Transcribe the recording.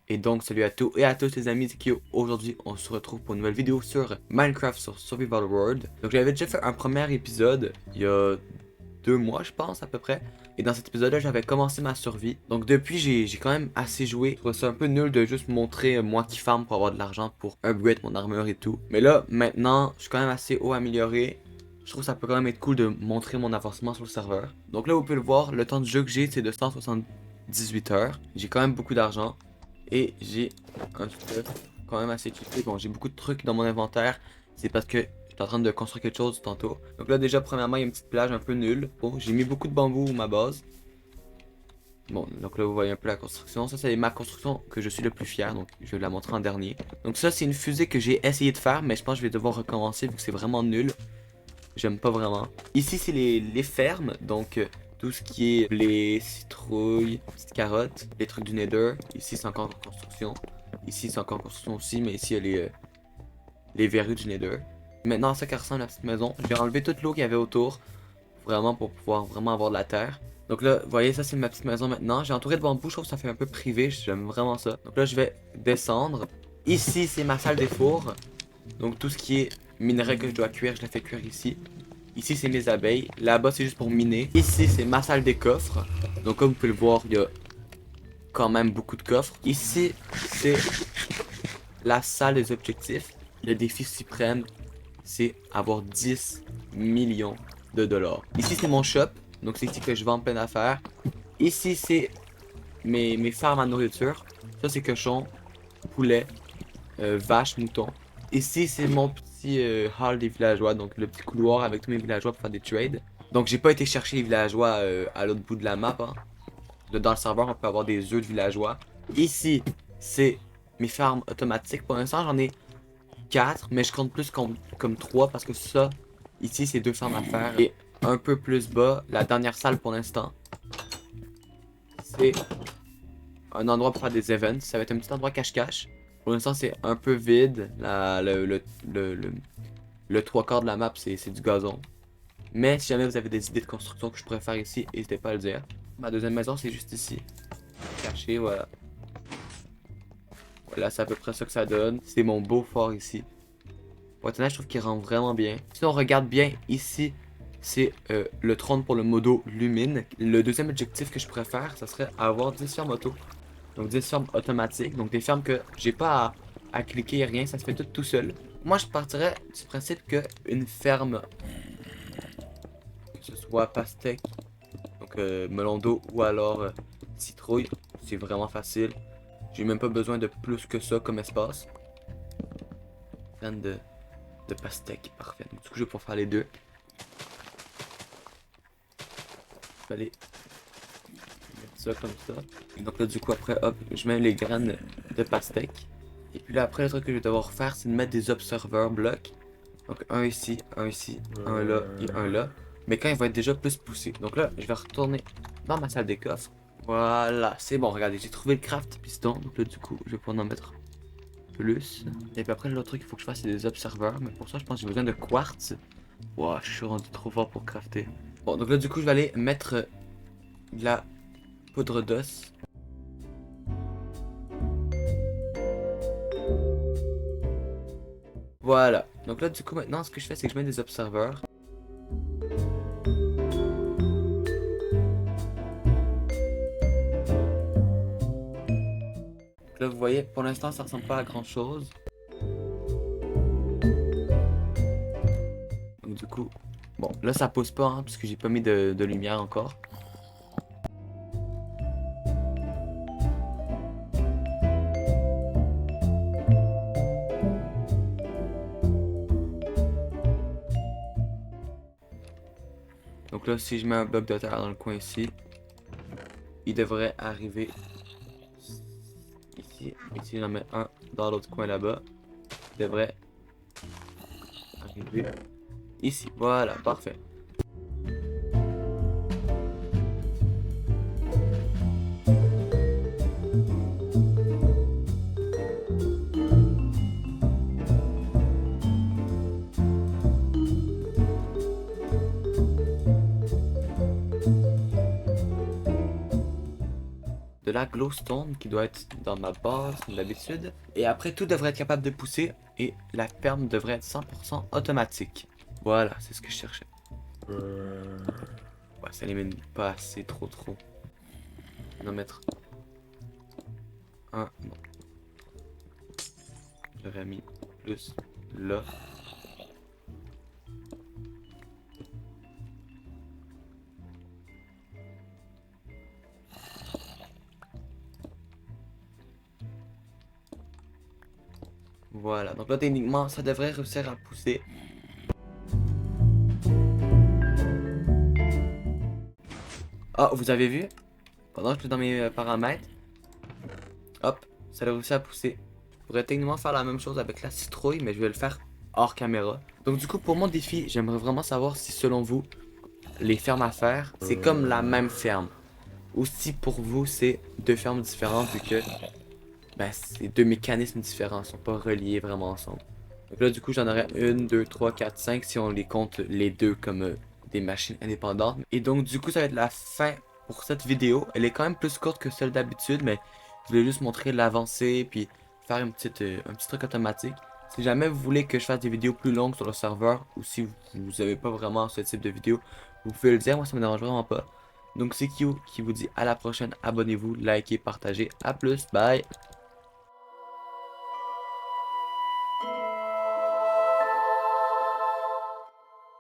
Et donc salut à tous et à tous les amis, c'est Kyo. Aujourd'hui on se retrouve pour une nouvelle vidéo sur Minecraft sur Survival World. Donc j'avais déjà fait un premier épisode il y a 2 mois je pense à peu près. Et dans cet épisode là j'avais commencé ma survie. Donc depuis j'ai quand même assez joué. Je trouve ça un peu nul de juste montrer moi qui farm pour avoir de l'argent pour upgrade mon armure et tout. Mais là maintenant je suis quand même assez haut amélioré. Je trouve que ça peut quand même être cool de montrer mon avancement sur le serveur. Donc là vous pouvez le voir, le temps de jeu que j'ai c'est de 178 heures. J'ai quand même beaucoup d'argent. Et j'ai un stuff quand même assez équipé. Bon, j'ai beaucoup de trucs dans mon inventaire. C'est parce que j'étais en train de construire quelque chose tantôt. Donc là, déjà, premièrement, il y a une petite plage un peu nulle. Bon, j'ai mis beaucoup de bambou ma base. Bon, donc là, vous voyez un peu la construction. Ça, c'est ma construction que je suis le plus fier. Donc, je vais la montrer en dernier. Donc ça, c'est une fusée que j'ai essayé de faire. Mais je pense que je vais devoir recommencer vu que c'est vraiment nul. J'aime pas vraiment. Ici, c'est les fermes. Donc, tout ce qui est blé, citrouille, petites carottes, les trucs du Nether. Ici, c'est encore en construction. Ici, c'est encore en construction aussi, mais ici, il y a les verrues du Nether. Maintenant, ça qui ressemble à la petite maison. J'ai enlevé toute l'eau qu'il y avait autour. Vraiment pour pouvoir vraiment avoir de la terre. Donc là, vous voyez, ça, c'est ma petite maison maintenant. J'ai entouré de bambou. Je trouve que ça fait un peu privé. J'aime vraiment ça. Donc là, je vais descendre. Ici, c'est ma salle des fours. Donc tout ce qui est minerai que je dois cuire, je la fais cuire ici. Ici, c'est mes abeilles. Là-bas, c'est juste pour miner. Ici, c'est ma salle des coffres. Donc, comme vous pouvez le voir, il y a quand même beaucoup de coffres. Ici, c'est la salle des objectifs. Le défi suprême, c'est avoir 10 millions de dollars. Ici, c'est mon shop. Donc, c'est ici que je vends plein d'affaires. Ici, c'est mes farms à nourriture. Ça, c'est cochon, poulet, vache, mouton. Ici, c'est mon petit hall des villageois, donc le petit couloir avec tous mes villageois pour faire des trades. Donc, j'ai pas été chercher les villageois à l'autre bout de la map. Hein. Dans le serveur, on peut avoir des œufs de villageois. Ici, c'est mes farms automatiques. Pour l'instant, j'en ai 4, mais je compte plus comme 3 parce que ça, ici, c'est 2 farms à faire. Et un peu plus bas, la dernière salle pour l'instant, c'est un endroit pour faire des events. Ça va être un petit endroit cache-cache. Pour l'instant, c'est un peu vide. Le 3/4 de la map, c'est du gazon. Mais si jamais vous avez des idées de construction que je pourrais faire ici, n'hésitez pas à le dire. Ma deuxième maison, c'est juste ici. Caché, voilà. Voilà, c'est à peu près ça que ça donne. C'est mon beau fort ici. Pour être honnête, je trouve qu'il rend vraiment bien. Si on regarde bien ici, c'est le trône pour le modo Lumine. Le deuxième objectif que je pourrais faire, ça serait avoir 10 fermes auto. Donc 10 fermes automatiques. Donc des fermes que j'ai pas à cliquer, rien, ça se fait tout seul. Moi, je partirais du principe que une ferme, que ce soit pastèque, donc melon d'eau ou alors citrouille, c'est vraiment facile. J'ai même pas besoin de plus que ça comme espace. Fan de pastèque, parfait. Donc, du coup, je vais pouvoir faire les deux. Je vais aller mettre ça comme ça. Et donc là, du coup, après, hop, je mets les graines de pastèque. Et puis là, après, le truc que je vais devoir faire, c'est de mettre des observeurs blocs. Donc un ici, un là et un là. Mais quand il va être déjà plus poussé. Donc là, je vais retourner dans ma salle des coffres. Voilà, c'est bon, regardez, j'ai trouvé le craft piston. Donc là, du coup, je vais pouvoir en mettre plus. Et puis après, l'autre truc qu'il faut que je fasse, c'est des observeurs. Mais pour ça, je pense que j'ai besoin de quartz. Wow, je suis rendu trop fort pour crafter. Bon, donc là, du coup, je vais aller mettre de la poudre d'os. Voilà. Donc là, du coup, maintenant, ce que je fais, c'est que je mets des observeurs. Donc là, vous voyez, pour l'instant, ça ressemble pas à grand chose. Donc du coup, bon, là, ça pousse pas, hein, parce que j'ai pas mis de lumière encore. Donc là, si je mets un bloc de terre dans le coin ici, il devrait arriver ici. Ici, j'en mets un dans l'autre coin là-bas. Il devrait arriver ici. Voilà, parfait. De la glowstone qui doit être dans ma base comme d'habitude. Et après tout devrait être capable de pousser et la ferme devrait être 100% automatique. Voilà, c'est ce que je cherchais. Ouais, ça élimine pas assez, trop. On va mettre un. Non. J'aurais mis plus là. Voilà, donc là techniquement ça devrait réussir à pousser. Ah, vous avez vu? Pendant que je suis dans mes paramètres, hop, ça a réussi à pousser. Je pourrais techniquement faire la même chose avec la citrouille, mais je vais le faire hors caméra. Donc du coup, pour mon défi, j'aimerais vraiment savoir si selon vous, les fermes à faire, c'est comme la même ferme. Ou si pour vous, c'est deux fermes différentes, vu que ben, c'est deux mécanismes différents, ils sont pas reliés vraiment ensemble. Donc là, du coup, j'en aurais 1, 2, 3, 4, 5 si on les compte les deux comme des machines indépendantes. Et donc, du coup, ça va être la fin pour cette vidéo. Elle est quand même plus courte que celle d'habitude, mais je voulais juste montrer l'avancée puis faire un petit truc automatique. Si jamais vous voulez que je fasse des vidéos plus longues sur le serveur ou si vous n'avez pas vraiment ce type de vidéo, vous pouvez le dire, moi ça me dérange vraiment pas. Donc c'est Q qui vous dit à la prochaine, abonnez-vous, likez, partagez, à plus, bye!